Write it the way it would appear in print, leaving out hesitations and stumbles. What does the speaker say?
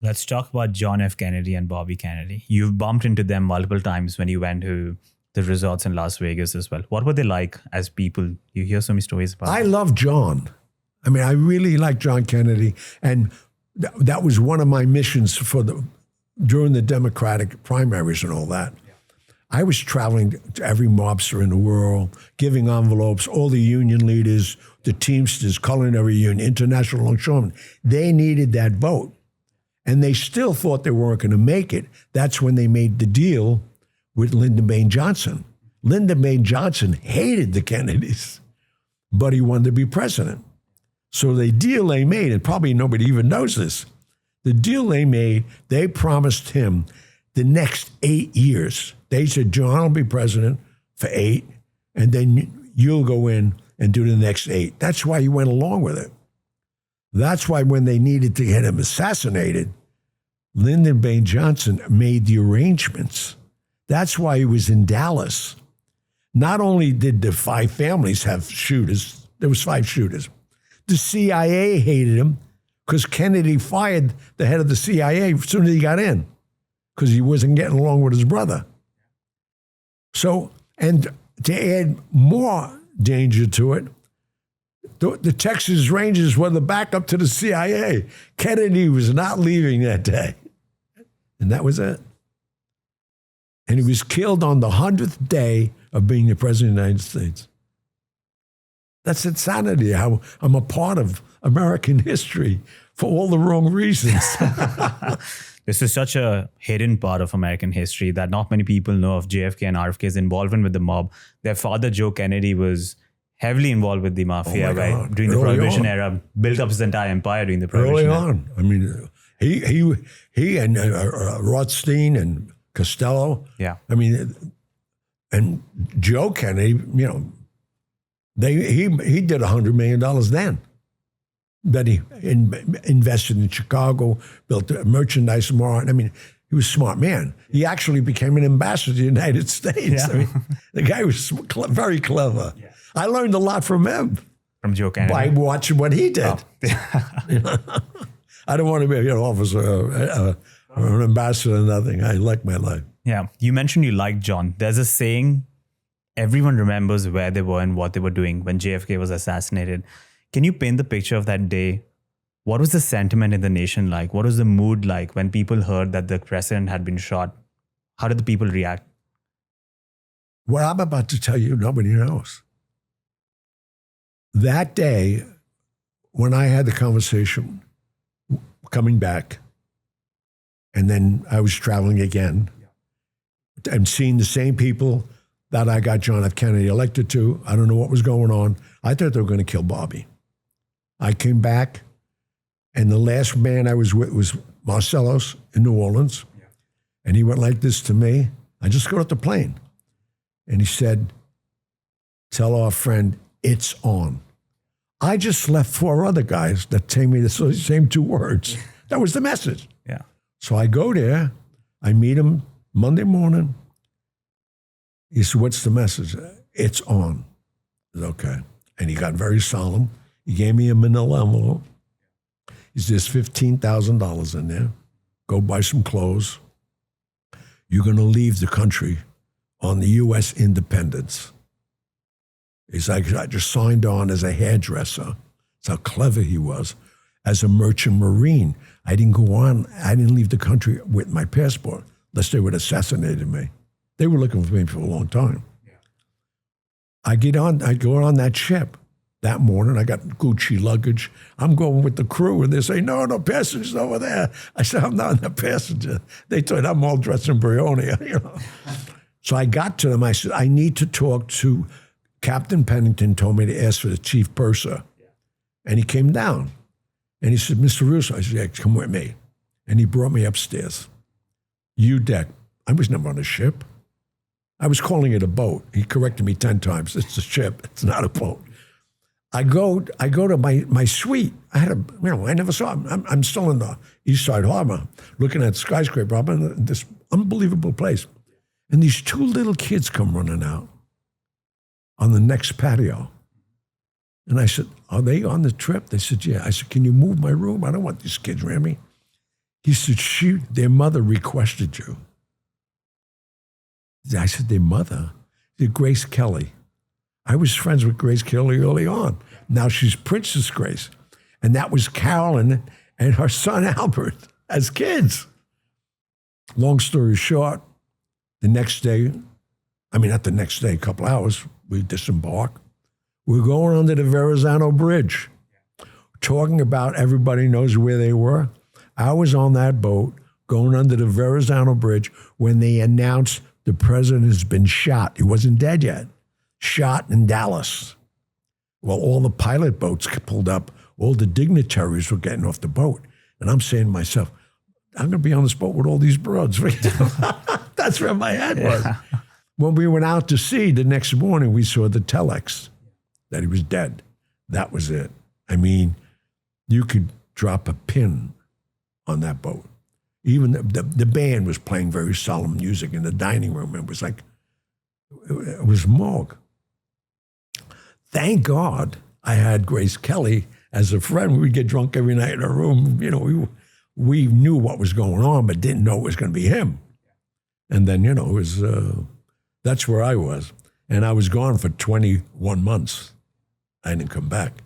Let's talk about John F. Kennedy and Bobby Kennedy. You've bumped into them multiple times when you went to the resorts in Las Vegas as well. What were they like as people? You hear so many stories about I them. love John. I mean, I really like John Kennedy. And that was one of my missions during the Democratic primaries and all that. I was traveling to every mobster in the world, giving envelopes, all the union leaders, the Teamsters, Culinary Union, International Longshoremen. They needed that vote. And they still thought they weren't going to make it. That's when they made the deal with Lyndon Baines Johnson. Lyndon Baines Johnson hated the Kennedys, but he wanted to be president. So the deal they made, and probably nobody even knows this, the deal they made, they promised him the next 8 years. They said, John will be president for 8, and then you'll go in and do the next 8. That's why he went along with it. That's why when they needed to get him assassinated, Lyndon Baines Johnson made the arrangements. That's why he was in Dallas. Not only did the 5 families have shooters, there was 5 shooters. The CIA hated him because Kennedy fired the head of the CIA as soon as he got in because he wasn't getting along with his brother. So, and to add more danger to it, the Texas Rangers were the backup to the CIA. Kennedy was not leaving that day. And that was it. And he was killed on the 100th day of being the President of the United States. That's insanity, how I'm a part of American history for all the wrong reasons. This is such a hidden part of American history that not many people know of JFK and RFK's involvement with the mob. Their father, Joe Kennedy, was heavily involved with the Mafia during the Prohibition era, built up his entire empire during the Prohibition era. Early on. I mean, he and Rothstein and Costello. Yeah. I mean, and Joe Kennedy, you know, he did $100 million then. That he invested in Chicago, built a merchandise mart. I mean, he was a smart man. He actually became an ambassador to the United States. Yeah. I mean, the guy was very clever. Yeah. I learned a lot from him. From Joe Kennedy. By watching what he did. Oh. I don't want to be an officer or an ambassador or nothing. I like my life. Yeah. You mentioned you liked John. There's a saying, everyone remembers where they were and what they were doing when JFK was assassinated. Can you paint the picture of that day? What was the sentiment in the nation like? What was the mood like when people heard that the president had been shot? How did the people react? What I'm about to tell you, nobody knows. That day, when I had the conversation coming back, and then I was traveling again, and seeing the same people that I got John F. Kennedy elected to, I don't know what was going on. I thought they were going to kill Bobby. I came back, and the last man I was with was Marcello's in New Orleans. Yeah. And he went like this to me. I just got off the plane. And he said, tell our friend, it's on. I just left 4 other guys that told me the same 2 words. That was the message. Yeah. So I go there. I meet him Monday morning. He said, what's the message? It's on. I said, okay. And he got very solemn. He gave me a manila envelope. He said, there's $15,000 in there. Go buy some clothes. You're going to leave the country on the U.S. independence. He's like, I just signed on as a hairdresser. That's how clever he was. As a merchant marine, I didn't leave the country with my passport unless they would have assassinated me. They were looking for me for a long time. Yeah. I go on that ship. That morning, I got Gucci luggage. I'm going with the crew, and they say, no, passenger's over there. I said, I'm not the passenger. They thought I'm all dressed in Brioni, you know. So I got to them. I said, I need to talk to Captain Pennington. Told me to ask for the chief purser. Yeah. And he came down, and he said, Mr. Russo. I said, yeah, come with me. And he brought me upstairs. U-deck. I was never on a ship. I was calling it a boat. He corrected me 10 times. It's a ship. It's not a boat. I go to my suite. I never saw him. I'm still in the East Side Harbor, looking at skyscraper up in this unbelievable place. And these 2 little kids come running out on the next patio. And I said, are they on the trip? They said, yeah. I said, can you move my room? I don't want these kids around me. He said, their mother requested you. I said, their mother? He said, Grace Kelly. I was friends with Grace Kelly early on. Now she's Princess Grace. And that was Carolyn and her son Albert as kids. Long story short, the next day, not the next day, a couple hours, we disembark. We're going under the Verrazano Bridge, talking about everybody knows where they were. I was on that boat going under the Verrazano Bridge when they announced the president has been shot. He wasn't dead yet. Shot in Dallas. Well, all the pilot boats pulled up. All the dignitaries were getting off the boat. And I'm saying to myself, I'm going to be on this boat with all these broads. That's where my head was. When we went out to sea the next morning, we saw the telex that he was dead. That was it. You could drop a pin on that boat. Even the band was playing very solemn music in the dining room. It was like, it was morgue. Thank God I had Grace Kelly as a friend. We'd get drunk every night in our room. We knew what was going on, but didn't know it was going to be him. And then, it was, that's where I was. And I was gone for 21 months. I didn't come back.